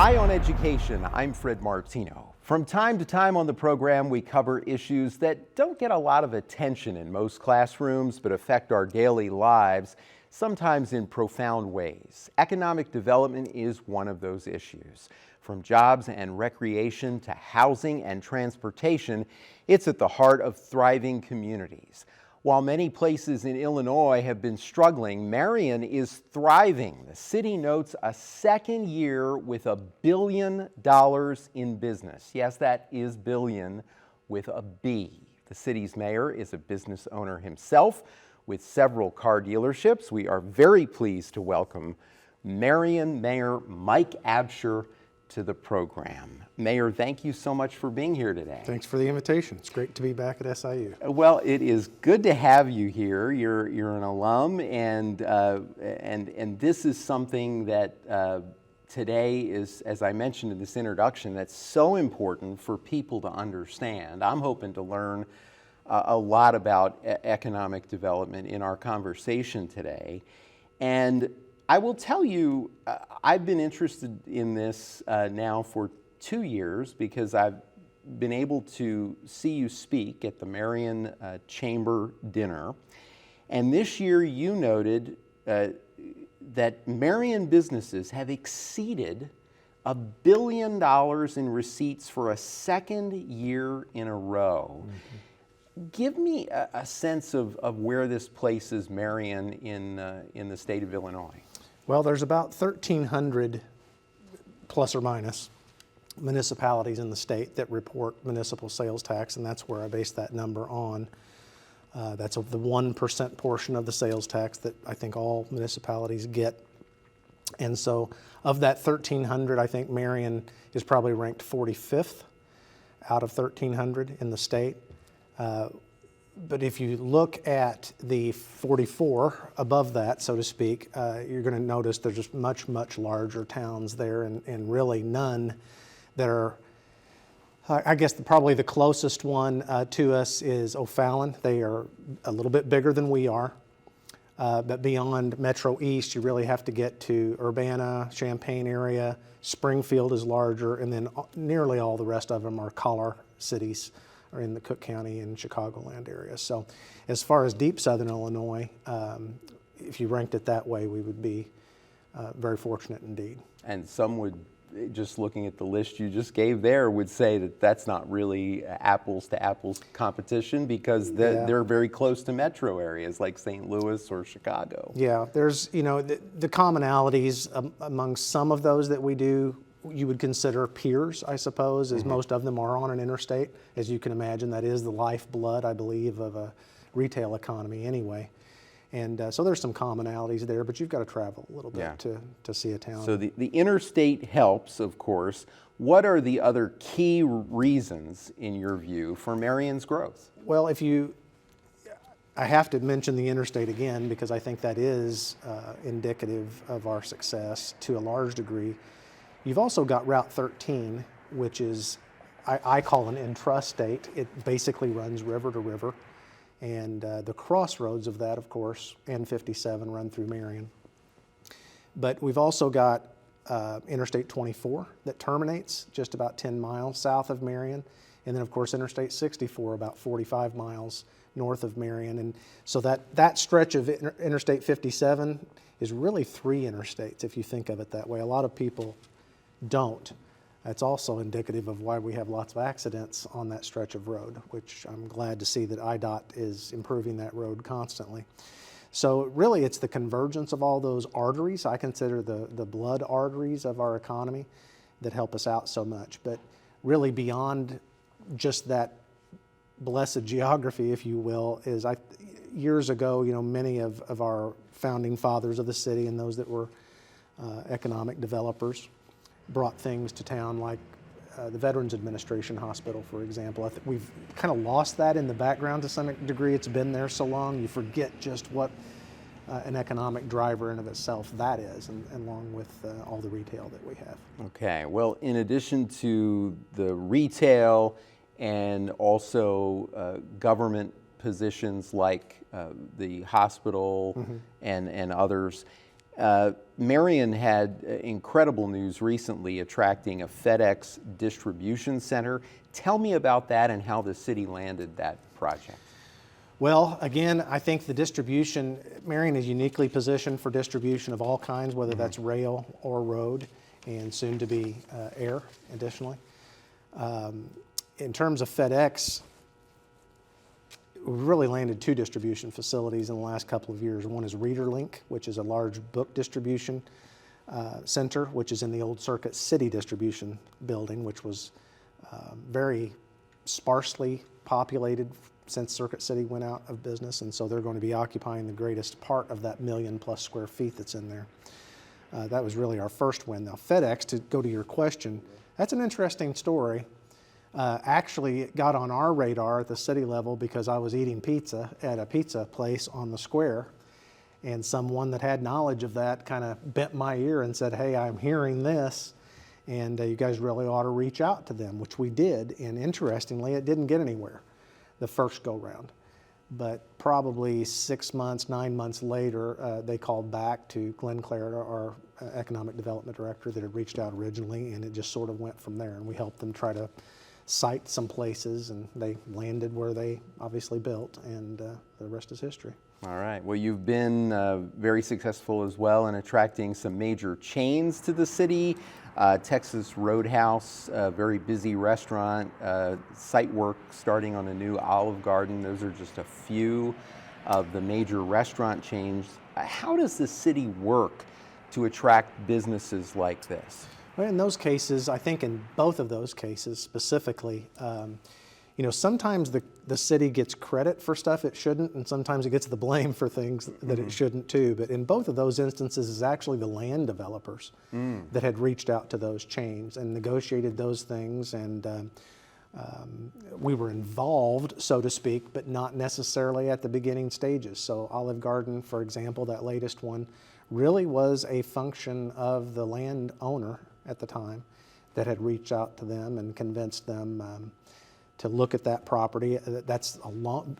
Eye on Education, I'm Fred Martino. From time to time on the program, we cover issues that don't get a lot of attention in most classrooms, but affect our daily lives, sometimes in profound ways. Economic development is one of those issues. From jobs and recreation to housing and transportation, it's at the heart of thriving communities. While many places in Illinois have been struggling, Marion is thriving. The city notes a second year with $1 billion in business. Yes, that is billion with a B. The city's mayor is a business owner himself with several car dealerships. We are very pleased to welcome Marion Mayor Mike Absher to the program. Mayor, thank you so much for being here today. Thanks for the invitation. It's great to be back at SIU. Well, it is good to have you here. You're an alum, and this is something that today is, as I mentioned in this introduction, that's so important for people to understand. I'm hoping to learn a lot about economic development in our conversation today, and I will tell you, I've been interested in this now for 2 years because I've been able to see you speak at the Marion Chamber dinner. And this year you noted that Marion businesses have exceeded $1 billion in receipts for a second year in a row. Mm-hmm. Give me a sense of where this places Marion in the state of Illinois. Well, there's about 1,300 plus or minus municipalities in the state that report municipal sales tax, and that's where I base that number on. That's of the 1% portion of the sales tax that I think all municipalities get. And so of that 1,300, I think Marion is probably ranked 45th out of 1,300 in the state. But if you look at the 44 above that, so to speak, you're going to notice there's just much, much larger towns there, and really none that are, I guess probably the closest one to us is O'Fallon. They are a little bit bigger than we are. But beyond Metro East, you really have to get to Urbana, Champaign area. Springfield is larger, and then nearly all the rest of them are collar cities, or in the Cook County and Chicagoland area. So as far as deep southern Illinois, if you ranked it that way, we would be very fortunate indeed. And some would, just looking at the list you just gave there, would say that that's not really apples to apples competition because they're very close to metro areas like St. Louis or Chicago. Yeah, there's, the commonalities among some of those that we do, you would consider peers, I suppose, as most of them are on an interstate. As you can imagine, that is the lifeblood, I believe, of a retail economy anyway. And so there's some commonalities there, but you've got to travel a little bit to see a town. So the interstate helps, of course. What are the other key reasons, in your view, for Marion's growth? Well, I have to mention the interstate again because I think that is indicative of our success to a large degree. You've also got Route 13, which is, I call an intrastate. It basically runs river to river. And the crossroads of that, of course, and 57 run through Marion. But we've also got Interstate 24 that terminates just about 10 miles south of Marion. And then, of course, Interstate 64 about 45 miles north of Marion. And so that stretch of Interstate 57 is really 3 interstates, if you think of it that way. A lot of people don't. That's also indicative of why we have lots of accidents on that stretch of road, which I'm glad to see that IDOT is improving that road constantly. So really it's the convergence of all those arteries. I consider the blood arteries of our economy that help us out so much. But really beyond just that blessed geography, if you will, is years ago, many of our founding fathers of the city and those that were economic developers brought things to town like the Veterans Administration Hospital, for example. I think we've kind of lost that in the background to some degree. It's been there so long, you forget just what an economic driver in of itself that is, and along with all the retail that we have. Okay, well, in addition to the retail and also government positions like the hospital and others, Marion had incredible news recently attracting a FedEx distribution center. Tell me about that and how the city landed that project. Well, again, I think the distribution, Marion is uniquely positioned for distribution of all kinds, whether that's rail or road, and soon to be air additionally. In terms of FedEx, we've really landed 2 distribution facilities in the last couple of years. One is ReaderLink, which is a large book distribution center, which is in the old Circuit City distribution building, which was very sparsely populated since Circuit City went out of business, and so they're going to be occupying the greatest part of that 1 million+ square feet that's in there. That was really our first win. Now FedEx, to go to your question, that's an interesting story. Actually, it got on our radar at the city level because I was eating pizza at a pizza place on the square, and someone that had knowledge of that kind of bent my ear and said, hey, I'm hearing this, and you guys really ought to reach out to them, which we did. And interestingly, it didn't get anywhere the first go round. But probably 6 months, 9 months later, they called back to Glenn Clare, our economic development director that had reached out originally, and it just sort of went from there. And we helped them try to site some places, and they landed where they obviously built, and the rest is history. All right. Well, you've been very successful as well in attracting some major chains to the city. Texas Roadhouse, a very busy restaurant, site work starting on a new Olive Garden. Those are just a few of the major restaurant chains. How does the city work to attract businesses like this? Well, in those cases, I think in both of those cases specifically, sometimes the city gets credit for stuff it shouldn't, and sometimes it gets the blame for things that it shouldn't too. But in both of those instances, it's actually the land developers that had reached out to those chains and negotiated those things, and we were involved, so to speak, but not necessarily at the beginning stages. So Olive Garden, for example, that latest one, really was a function of the landowner at the time that had reached out to them and convinced them to look at that property. That's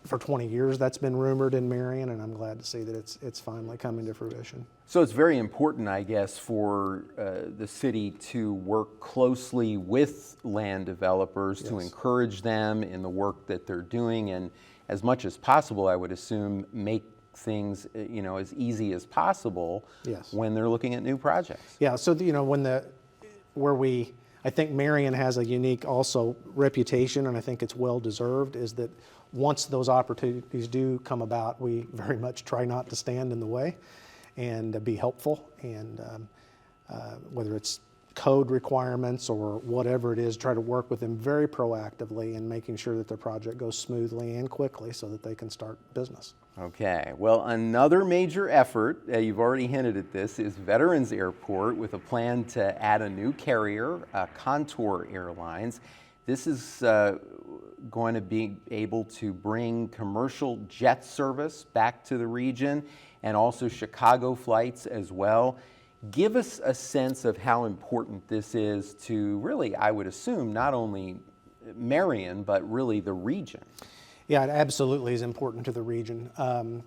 for 20 years that's been rumored in Marion, and I'm glad to see that it's finally coming to fruition. So it's very important, I guess, for the city to work closely with land developers, to encourage them in the work that they're doing, and as much as possible, I would assume, make things as easy as possible when they're looking at new projects. Yeah, so I think Marion has a unique also reputation, and I think it's well deserved, is that once those opportunities do come about, we very much try not to stand in the way and be helpful, and whether it's code requirements or whatever it is, try to work with them very proactively in making sure that their project goes smoothly and quickly so that they can start business. Okay, well, another major effort, you've already hinted at this, is Veterans Airport with a plan to add a new carrier, Contour Airlines. This is going to be able to bring commercial jet service back to the region and also Chicago flights as well. Give us a sense of how important this is to really, I would assume, not only Marion, but really the region. Yeah, it absolutely is important to the region. A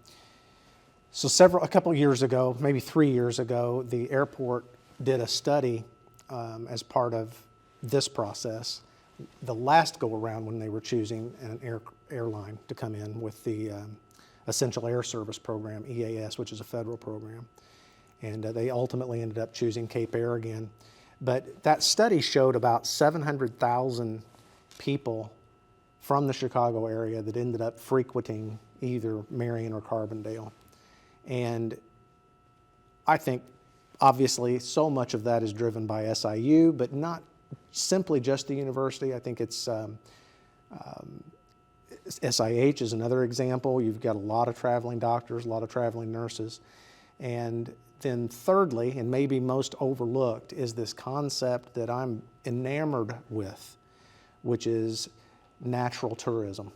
couple years ago, maybe 3 years ago, the airport did a study as part of this process. The last go around when they were choosing an airline to come in with the Essential Air Service Program, EAS, which is a federal program. And they ultimately ended up choosing Cape Air again. But that study showed about 700,000 people from the Chicago area that ended up frequenting either Marion or Carbondale. And I think obviously so much of that is driven by SIU, but not simply just the university. I think it's SIH is another example. You've got a lot of traveling doctors, a lot of traveling nurses. And then thirdly, and maybe most overlooked, is this concept that I'm enamored with, which is natural tourism.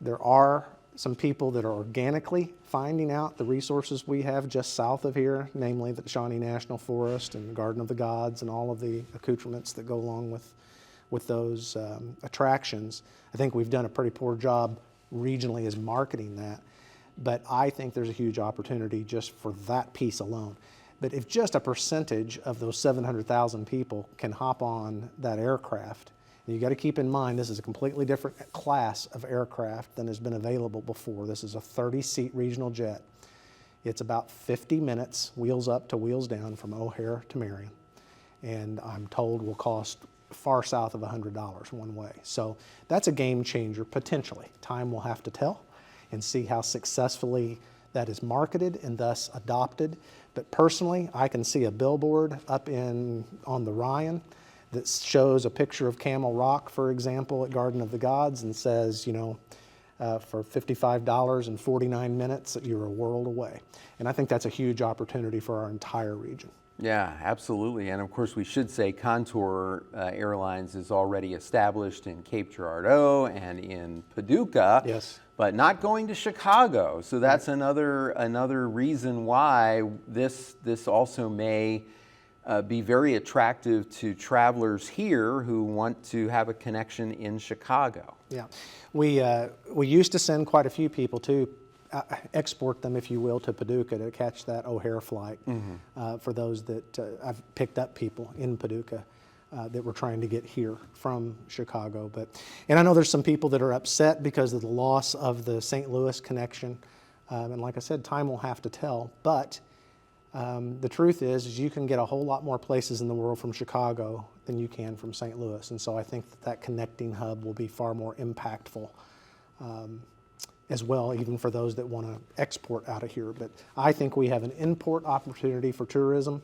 There are some people that are organically finding out the resources we have just south of here, namely the Shawnee National Forest and the Garden of the Gods and all of the accoutrements that go along with those attractions. I think we've done a pretty poor job regionally as marketing that, but I think there's a huge opportunity just for that piece alone. But if just a percentage of those 700,000 people can hop on that aircraft, and you got to keep in mind this is a completely different class of aircraft than has been available before. This is a 30-seat regional jet. It's about 50 minutes, wheels up to wheels down, from O'Hare to Marion, and I'm told will cost far south of $100 one way. So that's a game changer, potentially. Time will have to tell and see how successfully that is marketed and thus adopted. But personally, I can see a billboard up on the Ryan that shows a picture of Camel Rock, for example, at Garden of the Gods, and says, for $55 and 49 minutes, you're a world away. And I think that's a huge opportunity for our entire region. Yeah, absolutely. And of course, we should say Contour Airlines is already established in Cape Girardeau and in Paducah, Yes. but not going to Chicago. So that's another reason why this also may be very attractive to travelers here who want to have a connection in Chicago. Yeah, we used to send quite a few people to export them, if you will, to Paducah to catch that O'Hare flight. For those that I've picked up people in Paducah that were trying to get here from Chicago. And I know there's some people that are upset because of the loss of the St. Louis connection. And like I said, time will have to tell. But the truth is you can get a whole lot more places in the world from Chicago than you can from St. Louis. And so I think that connecting hub will be far more impactful as well, even for those that want to export out of here. But I think we have an import opportunity for tourism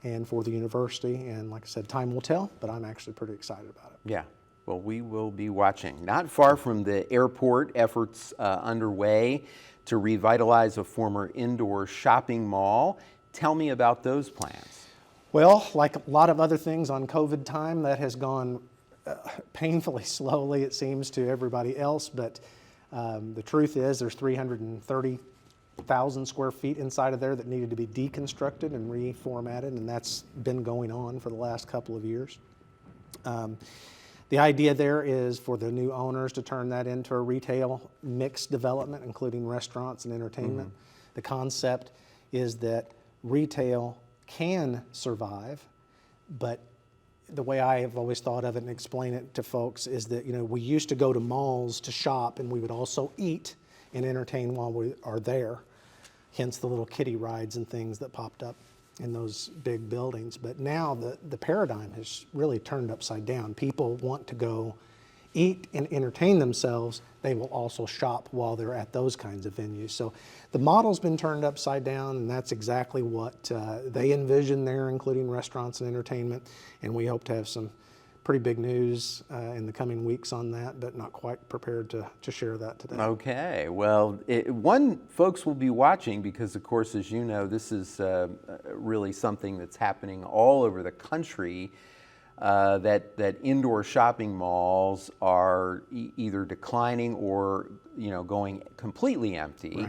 and for the university. And like I said, time will tell, but I'm actually pretty excited about it. Yeah. Well, we will be watching. Not far from the airport, efforts underway to revitalize a former indoor shopping mall. Tell me about those plans. Well, like a lot of other things on COVID time, that has gone painfully slowly, it seems, to everybody else. But the truth is there's 330,000 square feet inside of there that needed to be deconstructed and reformatted, and that's been going on for the last couple of years. The idea there is for the new owners to turn that into a retail mixed development, including restaurants and entertainment. The concept is that retail can survive, but the way I have always thought of it and explain it to folks is that, we used to go to malls to shop, and we would also eat and entertain while we are there, hence the little kiddie rides and things that popped up in those big buildings. But now the paradigm has really turned upside down. People want to go eat and entertain themselves. They will also shop while they're at those kinds of venues. So the model's been turned upside down, and that's exactly what they envision there, including restaurants and entertainment. And we hope to have some pretty big news in the coming weeks on that, but not quite prepared to share that today. Okay. Well, folks will be watching because, of course, as you know, this is really something that's happening all over the country. That indoor shopping malls are either declining or going completely empty.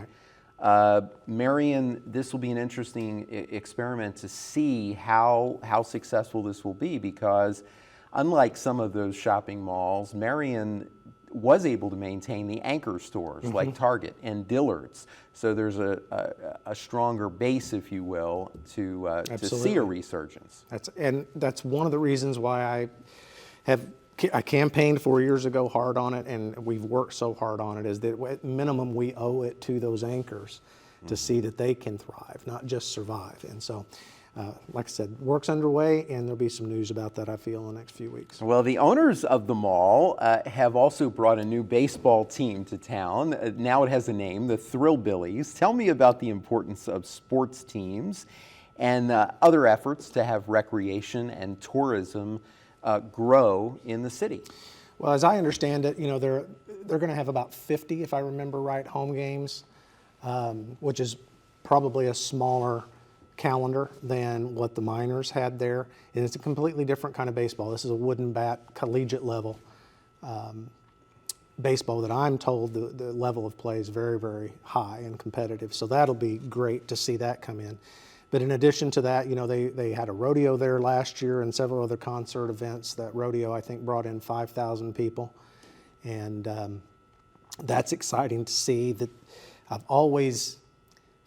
Right. Marion, this will be an interesting experiment to see how successful this will be, because unlike some of those shopping malls, Marion was able to maintain the anchor stores like Target and Dillard's. So there's a stronger base, if you will, to see a resurgence. That's one of the reasons why I campaigned 4 years ago hard on it, and we've worked so hard on it, is that at minimum we owe it to those anchors to see that they can thrive, not just survive. And so, like I said, work's underway, and there'll be some news about that, I feel, in the next few weeks. Well, the owners of the mall have also brought a new baseball team to town. Now it has a name, the Thrillbillies. Tell me about the importance of sports teams and other efforts to have recreation and tourism grow in the city. Well, as I understand it, they're going to have about 50, if I remember right, home games, which is probably a smaller calendar than what the Miners had there. And it's a completely different kind of baseball. This is a wooden bat, collegiate level baseball that I'm told the level of play is very, very high and competitive. So that'll be great to see that come in. But in addition to that, they had a rodeo there last year and several other concert events. That rodeo, I think, brought in 5,000 people. And that's exciting to see. That I've always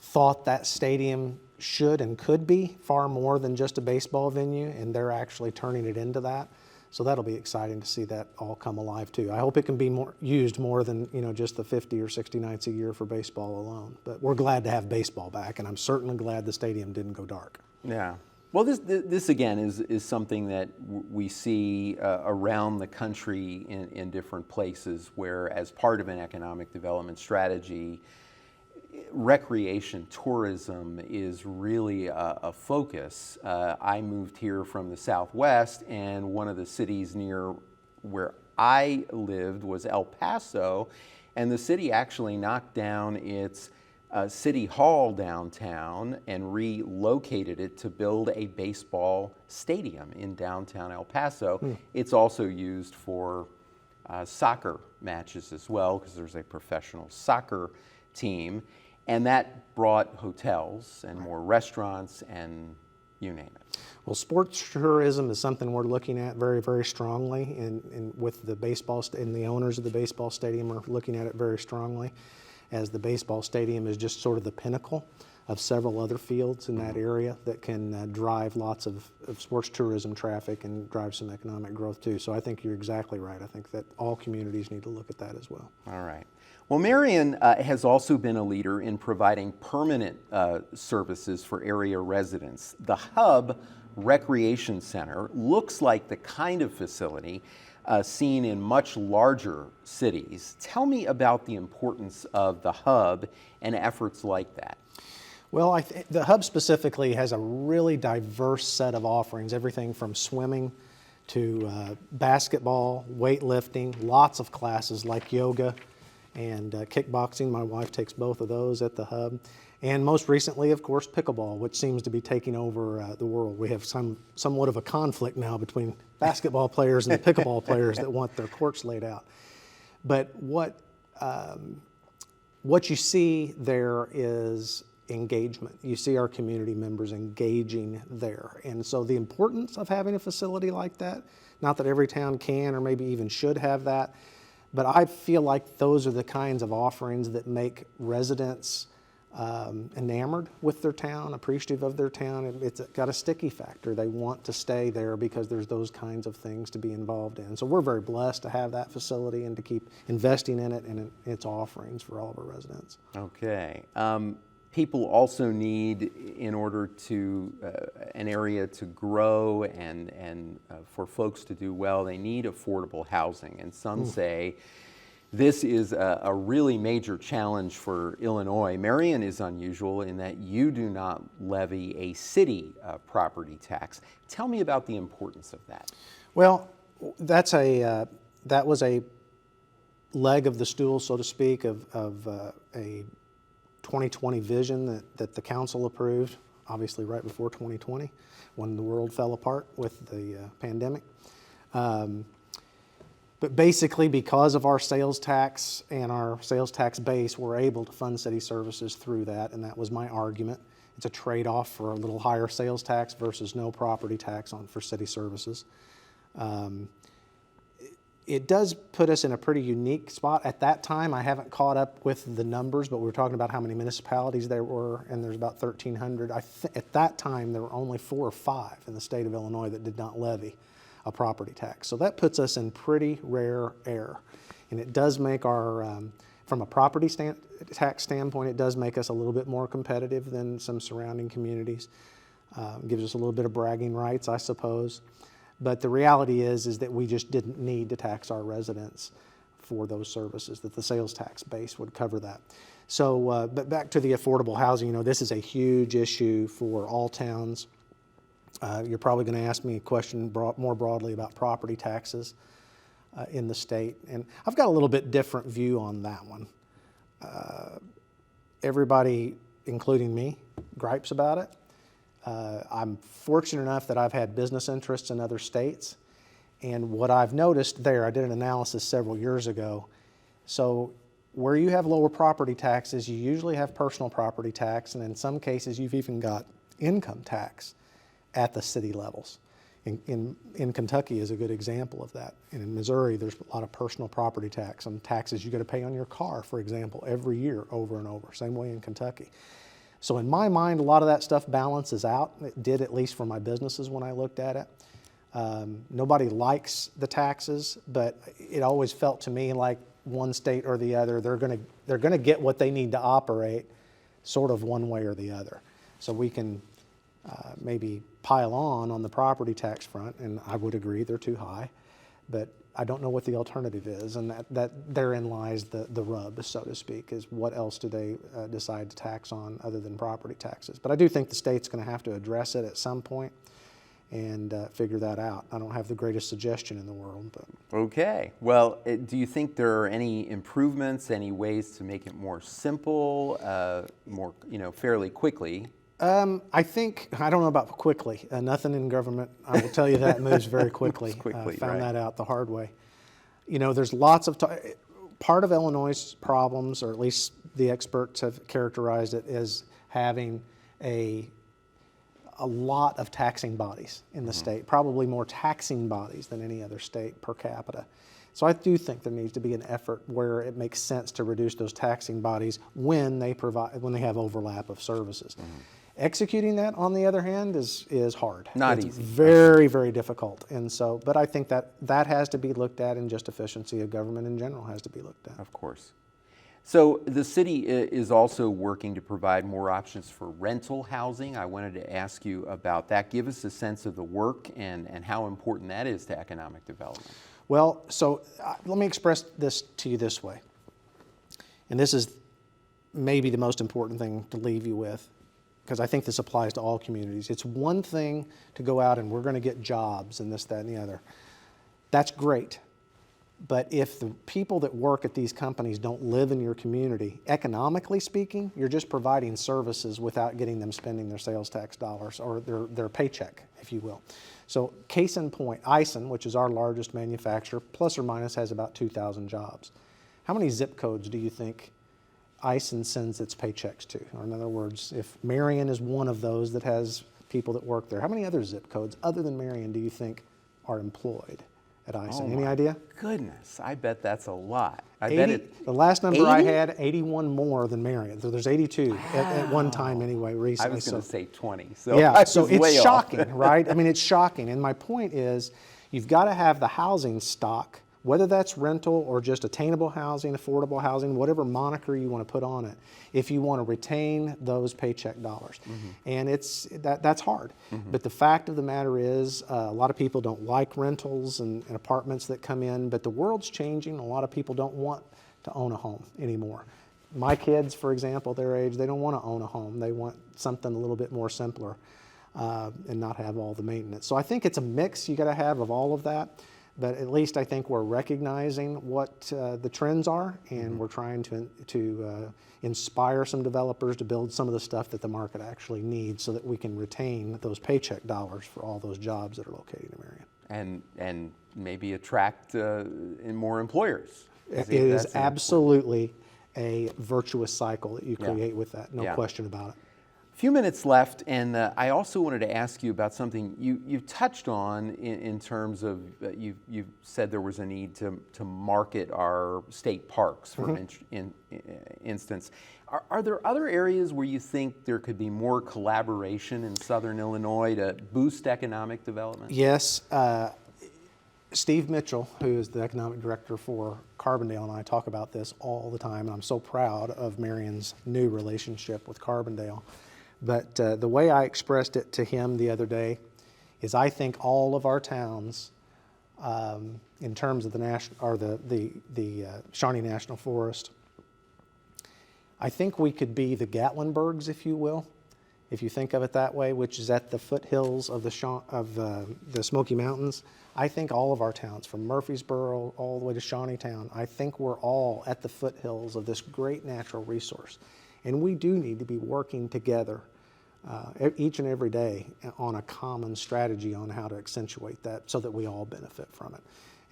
thought that stadium should and could be far more than just a baseball venue, and they're actually turning it into that. So that'll be exciting to see that all come alive too. I hope it can be used more than just the 50 or 60 nights a year for baseball alone. But we're glad to have baseball back, and I'm certainly glad the stadium didn't go dark. Yeah. Well, this again is something that we see around the country in different places where, as part of an economic development strategy, recreation tourism is really a focus. I moved here from the Southwest, and one of the cities near where I lived was El Paso, and the city actually knocked down its City Hall downtown and relocated it to build a baseball stadium in downtown El Paso. It's also used for soccer matches as well, because there's a professional soccer team, and that brought hotels and more restaurants and you name it. Well, sports tourism is something we're looking at very, very strongly, and with the baseball and the owners of the baseball stadium are looking at it very strongly, as the baseball stadium is just sort of the pinnacle of several other fields in that area that can drive lots of sports tourism traffic and drive some economic growth too. So I think you're exactly right. I think that all communities need to look at that as well. All right. Well, Marion has also been a leader in providing permanent services for area residents. The Hub Recreation Center looks like the kind of facility seen in much larger cities. Tell me about the importance of the Hub and efforts like that. Well, the Hub specifically has a really diverse set of offerings, everything from swimming to basketball, weightlifting, lots of classes like yoga and kickboxing. My wife takes both of those at the Hub. And most recently, of course, pickleball, which seems to be taking over the world. We have somewhat of a conflict now between basketball players and the pickleball players that want their courts laid out. But what you see there is engagement. You see our community members engaging there. And so the importance of having a facility like that, not that every town can or maybe even should have that, but I feel like those are the kinds of offerings that make residents enamored with their town, appreciative of their town. It's got a sticky factor. They want to stay there because there's those kinds of things to be involved in. So we're very blessed to have that facility and to keep investing in it and in its offerings for all of our residents. Okay. People also need, in order to an area to grow and for folks to do well, they need affordable housing. And some say this is a really major challenge for Illinois. Marion is unusual in that you do not levy a city property tax. Tell me about the importance of that. Well, that was a leg of the stool, so to speak, of a 2020 vision that the council approved, obviously right before 2020, when the world fell apart with the pandemic. But basically, because of our sales tax and our sales tax base, we're able to fund city services through that, and that was my argument. It's a trade-off for a little higher sales tax versus no property tax for city services. It does put us in a pretty unique spot. At that time, I haven't caught up with the numbers, but we were talking about how many municipalities there were, and there's about 1,300. At that time, there were only 4 or 5 in the state of Illinois that did not levy a property tax. So that puts us in pretty rare air. And it does make our, from a property tax standpoint, it does make us a little bit more competitive than some surrounding communities. Gives us a little bit of bragging rights, I suppose. But the reality is that we just didn't need to tax our residents for those services, that the sales tax base would cover that. So, but back to the affordable housing, this is a huge issue for all towns. You're probably going to ask me a question more broadly about property taxes in the state. And I've got a little bit different view on that one. Everybody, including me, gripes about it. I'm fortunate enough that I've had business interests in other states, and what I've noticed there, I did an analysis several years ago. So where you have lower property taxes, you usually have personal property tax, and in some cases you've even got income tax at the city levels. In Kentucky is a good example of that. And in Missouri, there's a lot of personal property tax and taxes you got to pay on your car, for example, every year over and over. Same way in Kentucky. So in my mind, a lot of that stuff balances out. It did, at least for my businesses when I looked at it. Nobody likes the taxes, but it always felt to me like one state or the other, they're gonna get what they need to operate, sort of one way or the other. So we can maybe pile on the property tax front, and I would agree they're too high, but I don't know what the alternative is, and that therein lies the rub, so to speak, is what else do they decide to tax on other than property taxes. But I do think the state's going to have to address it at some point and figure that out. I don't have the greatest suggestion in the world. But. Okay. Well, do you think there are any improvements, any ways to make it more simple, more, fairly quickly? I think, I don't know about quickly. Nothing in government, I will tell you that, moves very quickly. Quickly, found right. that out the hard way. There's lots of, part of Illinois' problems, or at least the experts have characterized it as having a lot of taxing bodies in the state, probably more taxing bodies than any other state per capita. So I do think there needs to be an effort where it makes sense to reduce those taxing bodies when they have overlap of services. Executing that, on the other hand, is hard. Not it's easy. Very, very difficult. And so, but I think that has to be looked at, and just efficiency of government in general has to be looked at. Of course. So the city is also working to provide more options for rental housing. I wanted to ask you about that. Give us a sense of the work and how important that is to economic development. Well, so let me express this to you this way. And this is maybe the most important thing to leave you with, because I think this applies to all communities. It's one thing to go out and we're going to get jobs and this, that, and the other. That's great. But if the people that work at these companies don't live in your community, economically speaking, you're just providing services without getting them spending their sales tax dollars or their paycheck, if you will. So case in point, Eisen, which is our largest manufacturer, plus or minus has about 2,000 jobs. How many zip codes do you think Eisen sends its paychecks to? Or in other words, if Marion is one of those that has people that work there, how many other zip codes other than Marion do you think are employed at Eisen? Any idea? Goodness, I bet that's a lot. I 80, bet it. the last number 80? I had, 81 more than Marion. So there's 82 at one time anyway, I recently. was going to say 20. So Yeah, I so was it's way off. shocking, right? I mean, it's shocking. And my point is, you've got to have the housing stock, whether that's rental or just attainable housing, affordable housing, whatever moniker you want to put on it, if you want to retain those paycheck dollars. And that's hard. But the fact of the matter is, a lot of people don't like rentals and apartments that come in, but the world's changing. A lot of people don't want to own a home anymore. My kids, for example, their age, they don't want to own a home. They want something a little bit more simpler and not have all the maintenance. So I think it's a mix you got to have of all of that. But at least I think we're recognizing what the trends are, and we're trying to inspire some developers to build some of the stuff that the market actually needs, so that we can retain those paycheck dollars for all those jobs that are located in Marion. And maybe attract more employers. It is absolutely a virtuous cycle that you create with that, no question about it. A few minutes left, and I also wanted to ask you about something you touched on in terms of you said there was a need to market our state parks, for instance. Are there other areas where you think there could be more collaboration in Southern Illinois to boost economic development? Yes. Steve Mitchell, who is the economic director for Carbondale, and I talk about this all the time, and I'm so proud of Marion's new relationship with Carbondale. But the way I expressed it to him the other day is, I think all of our towns, in terms of the Shawnee National Forest, I think we could be the Gatlinburgs, if you will, if you think of it that way, which is at the foothills of the Smoky Mountains. I think all of our towns, from Murfreesboro all the way to Shawneetown, I think we're all at the foothills of this great natural resource. And we do need to be working together each and every day on a common strategy on how to accentuate that, so that we all benefit from it.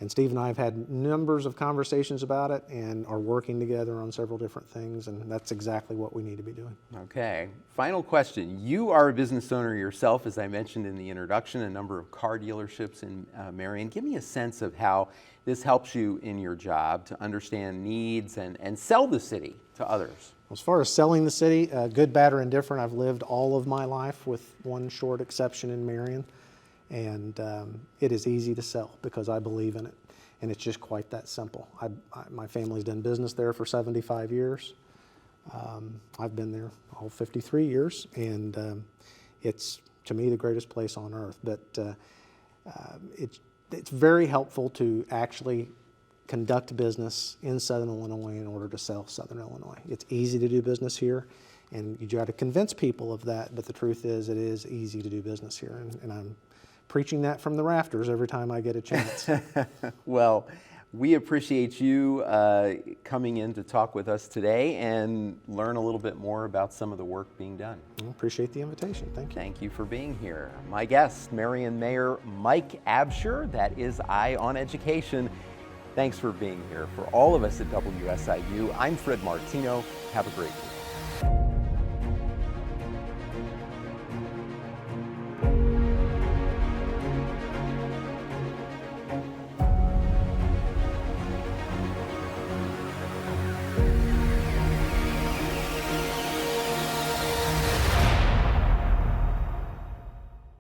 And Steve and I have had numbers of conversations about it and are working together on several different things, and that's exactly what we need to be doing. Okay. Final question. You are a business owner yourself, as I mentioned in the introduction, a number of car dealerships in Marion. Give me a sense of how this helps you in your job to understand needs and sell the city to others. As far as selling the city, good, bad, or indifferent, I've lived all of my life with one short exception in Marion. And it is easy to sell because I believe in it. And it's just quite that simple. My family's done business there for 75 years. I've been there all 53 years. And it's, to me, the greatest place on earth. But it's very helpful to actually conduct business in Southern Illinois in order to sell Southern Illinois. It's easy to do business here, and you try to convince people of that, but the truth is it is easy to do business here, and I'm preaching that from the rafters every time I get a chance. Well, we appreciate you coming in to talk with us today and learn a little bit more about some of the work being done. I appreciate the invitation. Thank you. Thank you for being here. My guest, Marion Mayor Mike Absher, that is Eye on Education. Thanks for being here. For all of us at WSIU, I'm Fred Martino. Have a great week.